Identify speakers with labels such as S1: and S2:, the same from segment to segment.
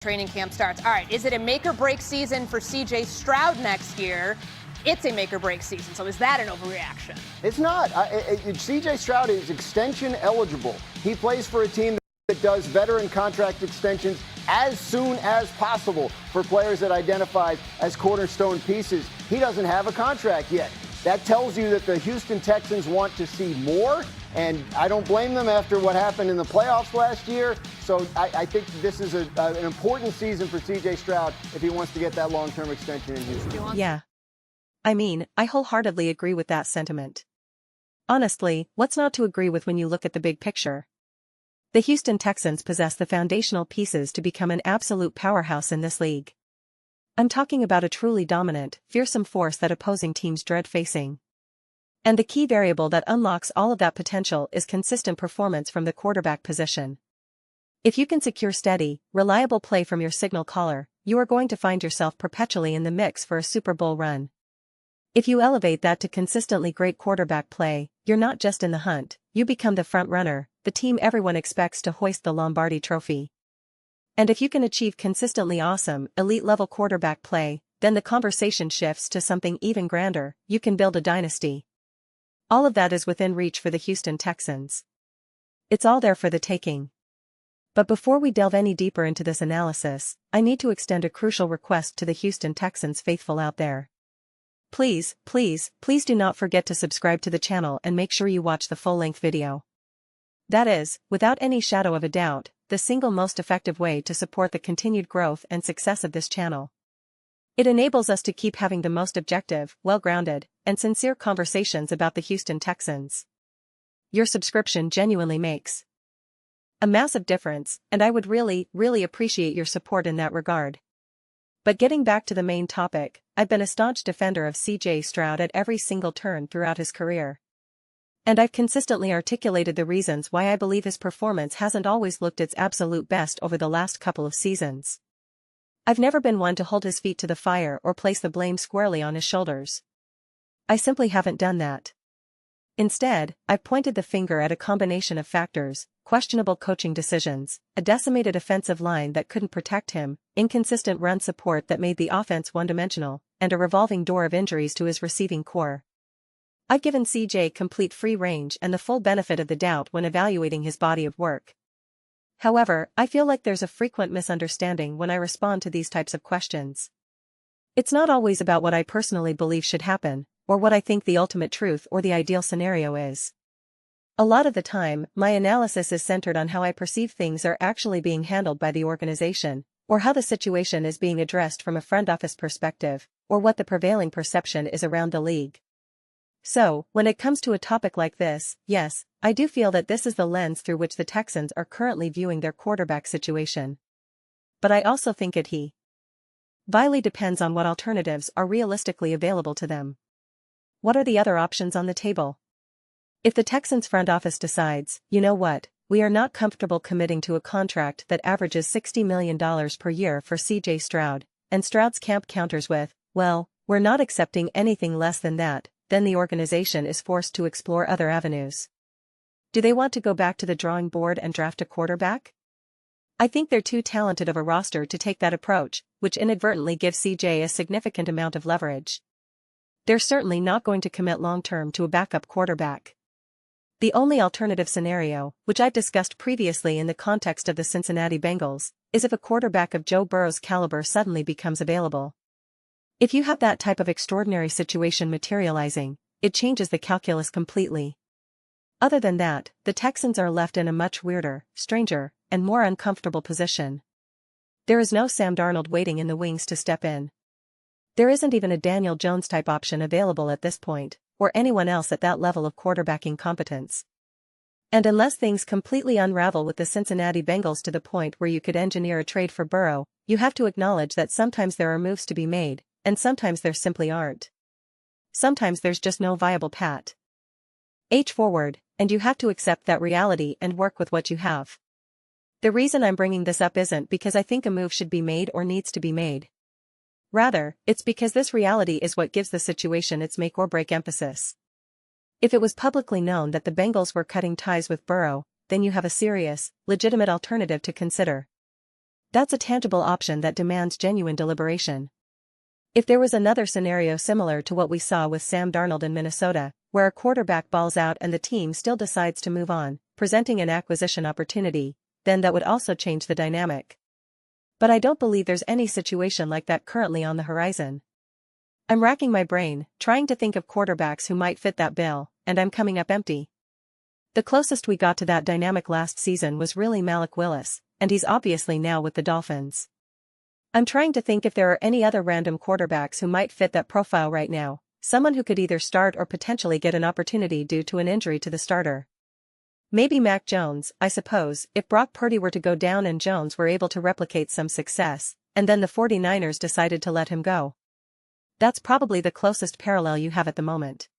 S1: Training camp starts. All right, is it a make or break season for CJ Stroud next year? It's a make or break season, so is that an overreaction?
S2: It's not. CJ Stroud is extension eligible. He plays for a team that does veteran contract extensions as soon as possible for players that identify as cornerstone pieces. He doesn't have a contract yet. That tells you that the Houston Texans want to see more, and I don't blame them after what happened in the playoffs last year. So I think this is an important season for CJ Stroud if he wants to get that long-term extension in Houston.
S3: Yeah. I mean, I wholeheartedly agree with that sentiment. Honestly, what's not to agree with when you look at the big picture? The Houston Texans possess the foundational pieces to become an absolute powerhouse in this league. I'm talking about a truly dominant, fearsome force that opposing teams dread facing. And the key variable that unlocks all of that potential is consistent performance from the quarterback position. If you can secure steady, reliable play from your signal caller, you are going to find yourself perpetually in the mix for a Super Bowl run. If you elevate that to consistently great quarterback play, you're not just in the hunt, you become the front runner, the team everyone expects to hoist the Lombardi Trophy. And if you can achieve consistently awesome, elite-level quarterback play, then the conversation shifts to something even grander. You can build a dynasty. All of that is within reach for the Houston Texans. It's all there for the taking. But before we delve any deeper into this analysis, I need to extend a crucial request to the Houston Texans faithful out there. Please, please, please do not forget to subscribe to the channel and make sure you watch the full-length video. That is, without any shadow of a doubt, the single most effective way to support the continued growth and success of this channel. It enables us to keep having the most objective, well-grounded, and sincere conversations about the Houston Texans. Your subscription genuinely makes a massive difference, and I would really appreciate your support in that regard. But getting back to the main topic, I've been a staunch defender of CJ Stroud at every single turn throughout his career. And I've consistently articulated the reasons why I believe his performance hasn't always looked its absolute best over the last couple of seasons. I've never been one to hold his feet to the fire or place the blame squarely on his shoulders. I simply haven't done that. Instead, I've pointed the finger at a combination of factors: questionable coaching decisions, a decimated offensive line that couldn't protect him, inconsistent run support that made the offense one-dimensional, and a revolving door of injuries to his receiving core. I've given CJ complete free range and the full benefit of the doubt when evaluating his body of work. However, I feel like there's a frequent misunderstanding when I respond to these types of questions. It's not always about what I personally believe should happen, or what I think the ultimate truth or the ideal scenario is. A lot of the time, my analysis is centered on how I perceive things are actually being handled by the organization, or how the situation is being addressed from a front office perspective, or what the prevailing perception is around the league. So, when it comes to a topic like this, yes, I do feel that this is the lens through which the Texans are currently viewing their quarterback situation. But I also think it vitally depends on what alternatives are realistically available to them. What are the other options on the table? If the Texans front office decides, you know what, we are not comfortable committing to a contract that averages $60 million per year for CJ Stroud, and Stroud's camp counters with, well, we're not accepting anything less than that, then the organization is forced to explore other avenues. Do they want to go back to the drawing board and draft a quarterback? I think they're too talented of a roster to take that approach, which inadvertently gives CJ a significant amount of leverage. They're certainly not going to commit long-term to a backup quarterback. The only alternative scenario, which I've discussed previously in the context of the Cincinnati Bengals, is if a quarterback of Joe Burrow's caliber suddenly becomes available. If you have that type of extraordinary situation materializing, it changes the calculus completely. Other than that, the Texans are left in a much weirder, stranger, and more uncomfortable position. There is no Sam Darnold waiting in the wings to step in. There isn't even a Daniel Jones-type option available at this point, or anyone else at that level of quarterbacking competence. And unless things completely unravel with the Cincinnati Bengals to the point where you could engineer a trade for Burrow, you have to acknowledge that sometimes there are moves to be made, and sometimes there simply aren't. Sometimes there's just no viable path forward, and you have to accept that reality and work with what you have. The reason I'm bringing this up isn't because I think a move should be made or needs to be made. Rather, it's because this reality is what gives the situation its make-or-break emphasis. If it was publicly known that the Bengals were cutting ties with Burrow, then you have a serious, legitimate alternative to consider. That's a tangible option that demands genuine deliberation. If there was another scenario similar to what we saw with Sam Darnold in Minnesota, where a quarterback balls out and the team still decides to move on, presenting an acquisition opportunity, then that would also change the dynamic. But I don't believe there's any situation like that currently on the horizon. I'm racking my brain, trying to think of quarterbacks who might fit that bill, and I'm coming up empty. The closest we got to that dynamic last season was really Malik Willis, and he's obviously now with the Dolphins. I'm trying to think if there are any other random quarterbacks who might fit that profile right now, someone who could either start or potentially get an opportunity due to an injury to the starter. Maybe Mac Jones, I suppose, if Brock Purdy were to go down and Jones were able to replicate some success, and then the 49ers decided to let him go. That's probably the closest parallel you have at the moment.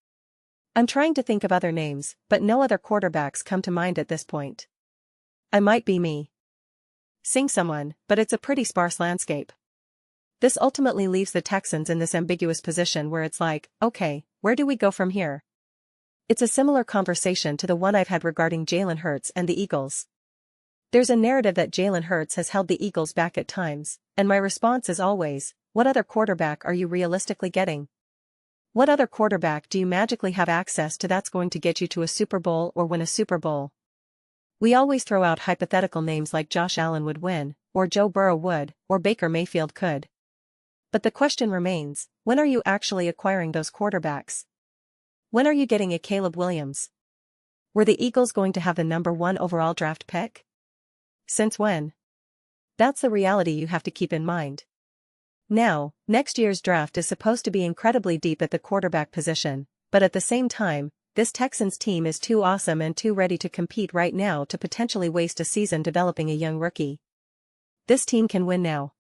S3: I'm trying to think of other names, but no other quarterbacks come to mind at this point. I might be me. Sing someone, but it's a pretty sparse landscape. This ultimately leaves the Texans in this ambiguous position where it's like, okay, where do we go from here? It's a similar conversation to the one I've had regarding Jalen Hurts and the Eagles. There's a narrative that Jalen Hurts has held the Eagles back at times, and my response is always, what other quarterback are you realistically getting? What other quarterback do you magically have access to that's going to get you to a Super Bowl or win a Super Bowl? We always throw out hypothetical names like Josh Allen would win, or Joe Burrow would, or Baker Mayfield could. But the question remains, when are you actually acquiring those quarterbacks? When are you getting a Caleb Williams? Were the Eagles going to have the number 1 overall draft pick? Since when? That's the reality you have to keep in mind. Now, next year's draft is supposed to be incredibly deep at the quarterback position, but at the same time, this Texans team is too awesome and too ready to compete right now to potentially waste a season developing a young rookie. This team can win now.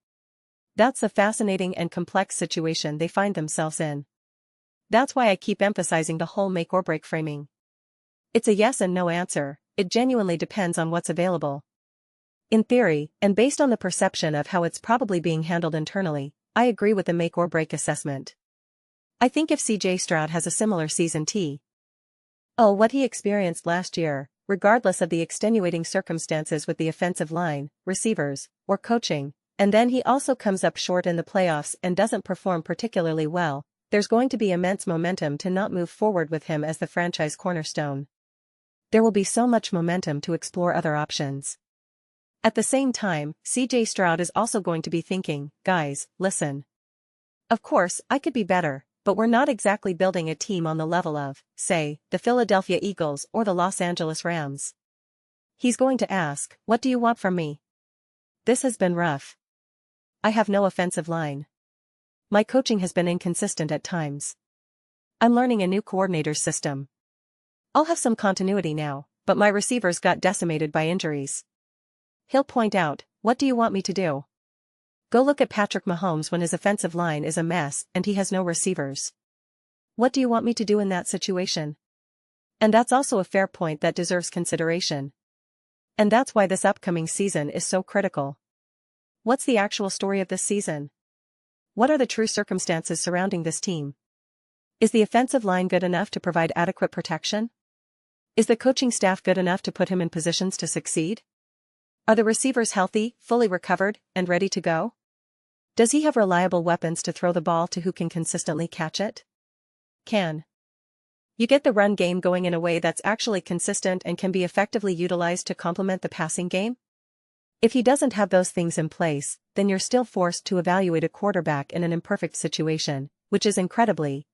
S3: That's a fascinating and complex situation they find themselves in. That's why I keep emphasizing the whole make or break framing. It's a yes and no answer, it genuinely depends on what's available. In theory, and based on the perception of how it's probably being handled internally, I agree with the make or break assessment. I think if CJ Stroud has a similar season what he experienced last year, regardless of the extenuating circumstances with the offensive line, receivers, or coaching, and then he also comes up short in the playoffs and doesn't perform particularly well, there's going to be immense momentum to not move forward with him as the franchise cornerstone. There will be so much momentum to explore other options. At the same time, CJ Stroud is also going to be thinking, guys, listen. Of course, I could be better, but we're not exactly building a team on the level of, say, the Philadelphia Eagles or the Los Angeles Rams. He's going to ask, what do you want from me? This has been rough. I have no offensive line. My coaching has been inconsistent at times. I'm learning a new coordinator's system. I'll have some continuity now, but my receivers got decimated by injuries. He'll point out, what do you want me to do? Go look at Patrick Mahomes when his offensive line is a mess and he has no receivers. What do you want me to do in that situation? And that's also a fair point that deserves consideration. And that's why this upcoming season is so critical. What's the actual story of this season? What are the true circumstances surrounding this team? Is the offensive line good enough to provide adequate protection? Is the coaching staff good enough to put him in positions to succeed? Are the receivers healthy, fully recovered, and ready to go? Does he have reliable weapons to throw the ball to who can consistently catch it? Can you get the run game going in a way that's actually consistent and can be effectively utilized to complement the passing game? If he doesn't have those things in place, then you're still forced to evaluate a quarterback in an imperfect situation, which is incredibly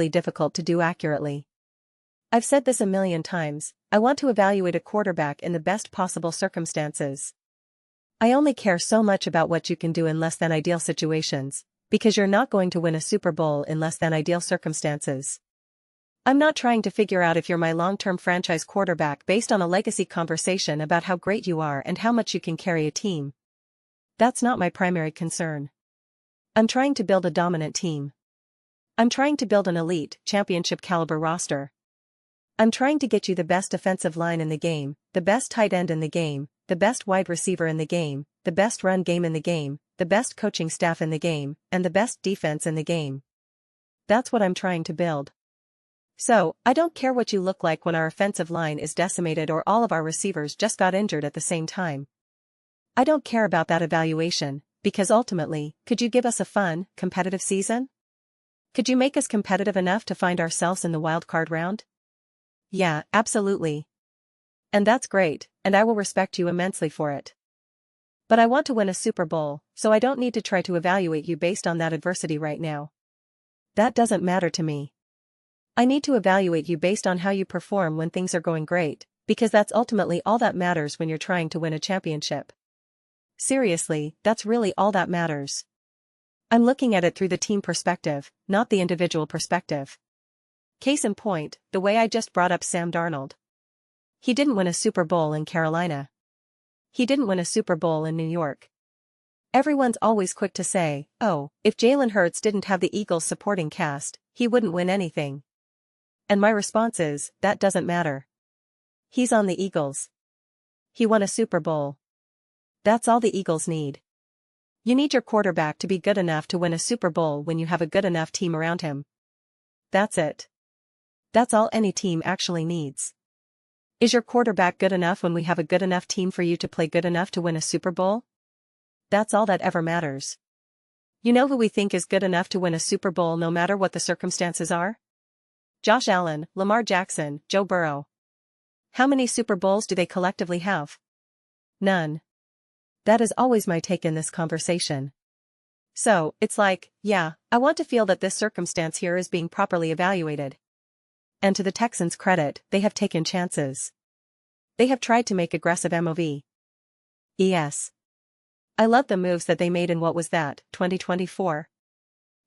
S3: difficult to do accurately. I've said this a million times, I want to evaluate a quarterback in the best possible circumstances. I only care so much about what you can do in less than ideal situations, because you're not going to win a Super Bowl in less than ideal circumstances. I'm not trying to figure out if you're my long-term franchise quarterback based on a legacy conversation about how great you are and how much you can carry a team. That's not my primary concern. I'm trying to build a dominant team. I'm trying to build an elite, championship-caliber roster. I'm trying to get you the best offensive line in the game, the best tight end in the game, the best wide receiver in the game, the best run game in the game, the best coaching staff in the game, and the best defense in the game. That's what I'm trying to build. So, I don't care what you look like when our offensive line is decimated or all of our receivers just got injured at the same time. I don't care about that evaluation, because ultimately, could you give us a fun, competitive season? Could you make us competitive enough to find ourselves in the wild card round? Yeah, absolutely. And that's great, and I will respect you immensely for it. But I want to win a Super Bowl, so I don't need to try to evaluate you based on that adversity right now. That doesn't matter to me. I need to evaluate you based on how you perform when things are going great, because that's ultimately all that matters when you're trying to win a championship. Seriously, that's really all that matters. I'm looking at it through the team perspective, not the individual perspective. Case in point, the way I just brought up Sam Darnold. He didn't win a Super Bowl in Carolina. He didn't win a Super Bowl in New York. Everyone's always quick to say, oh, if Jalen Hurts didn't have the Eagles' supporting cast, he wouldn't win anything. And my response is, that doesn't matter. He's on the Eagles. He won a Super Bowl. That's all the Eagles need. You need your quarterback to be good enough to win a Super Bowl when you have a good enough team around him. That's it. That's all any team actually needs. Is your quarterback good enough when we have a good enough team for you to play good enough to win a Super Bowl? That's all that ever matters. You know who we think is good enough to win a Super Bowl no matter what the circumstances are? Josh Allen, Lamar Jackson, Joe Burrow. How many Super Bowls do they collectively have? None. That is always my take in this conversation. So, it's like, yeah, I want to feel that this circumstance here is being properly evaluated. And to the Texans' credit, they have taken chances. They have tried to make aggressive moves. Yes. I love the moves that they made in what was that, 2024?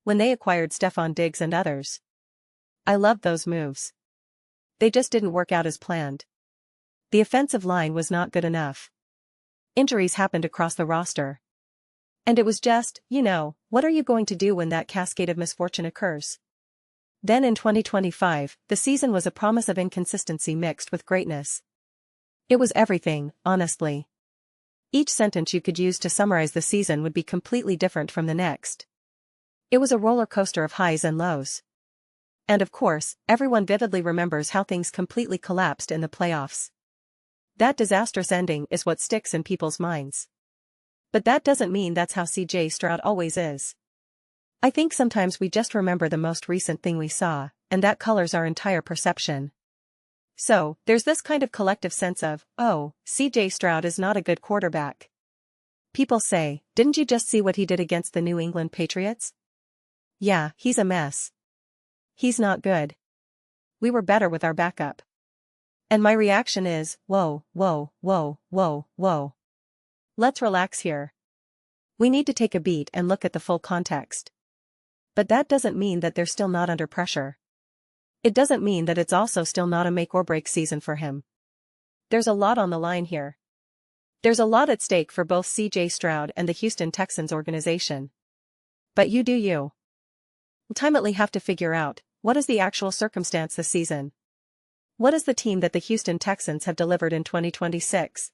S3: When they acquired Stephon Diggs and others. I loved those moves. They just didn't work out as planned. The offensive line was not good enough. Injuries happened across the roster. And it was just, what are you going to do when that cascade of misfortune occurs? Then in 2025, the season was a promise of inconsistency mixed with greatness. It was everything, honestly. Each sentence you could use to summarize the season would be completely different from the next. It was a roller coaster of highs and lows. And of course, everyone vividly remembers how things completely collapsed in the playoffs. That disastrous ending is what sticks in people's minds. But that doesn't mean that's how CJ Stroud always is. I think sometimes we just remember the most recent thing we saw, and that colors our entire perception. So, there's this kind of collective sense of, oh, CJ Stroud is not a good quarterback. People say, didn't you just see what he did against the New England Patriots? Yeah, he's a mess. He's not good. We were better with our backup. And my reaction is, whoa, whoa, whoa, whoa, whoa. Let's relax here. We need to take a beat and look at the full context. But that doesn't mean that they're still not under pressure. It doesn't mean that it's also still not a make-or-break season for him. There's a lot on the line here. There's a lot at stake for both CJ Stroud and the Houston Texans organization. But you do you. Ultimately have to figure out, what is the actual circumstance this season? What is the team that the Houston Texans have delivered in 2026?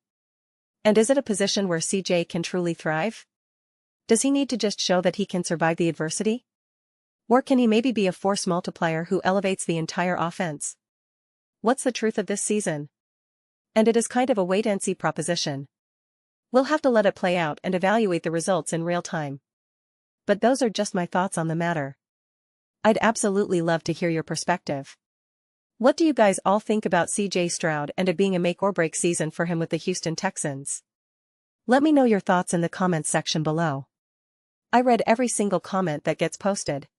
S3: And is it a position where CJ can truly thrive? Does he need to just show that he can survive the adversity? Or can he maybe be a force multiplier who elevates the entire offense? What's the truth of this season? And it is kind of a wait-and-see proposition. We'll have to let it play out and evaluate the results in real time. But those are just my thoughts on the matter. I'd absolutely love to hear your perspective. What do you guys all think about CJ Stroud and it being a make-or-break season for him with the Houston Texans? Let me know your thoughts in the comments section below. I read every single comment that gets posted.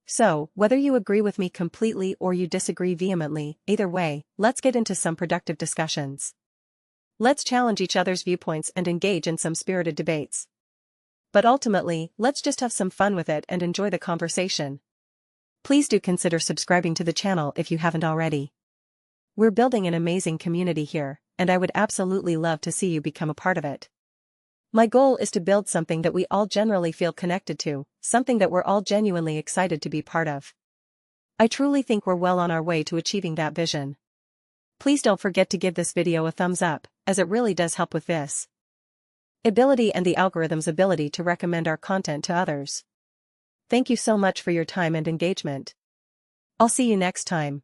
S3: So, whether you agree with me completely or you disagree vehemently, either way, let's get into some productive discussions. Let's challenge each other's viewpoints and engage in some spirited debates. But ultimately, let's just have some fun with it and enjoy the conversation. Please do consider subscribing to the channel if you haven't already. We're building an amazing community here, and I would absolutely love to see you become a part of it. My goal is to build something that we all generally feel connected to, something that we're all genuinely excited to be part of. I truly think we're well on our way to achieving that vision. Please don't forget to give this video a thumbs up, as it really does help with this ability and the algorithm's ability to recommend our content to others. Thank you so much for your time and engagement. I'll see you next time.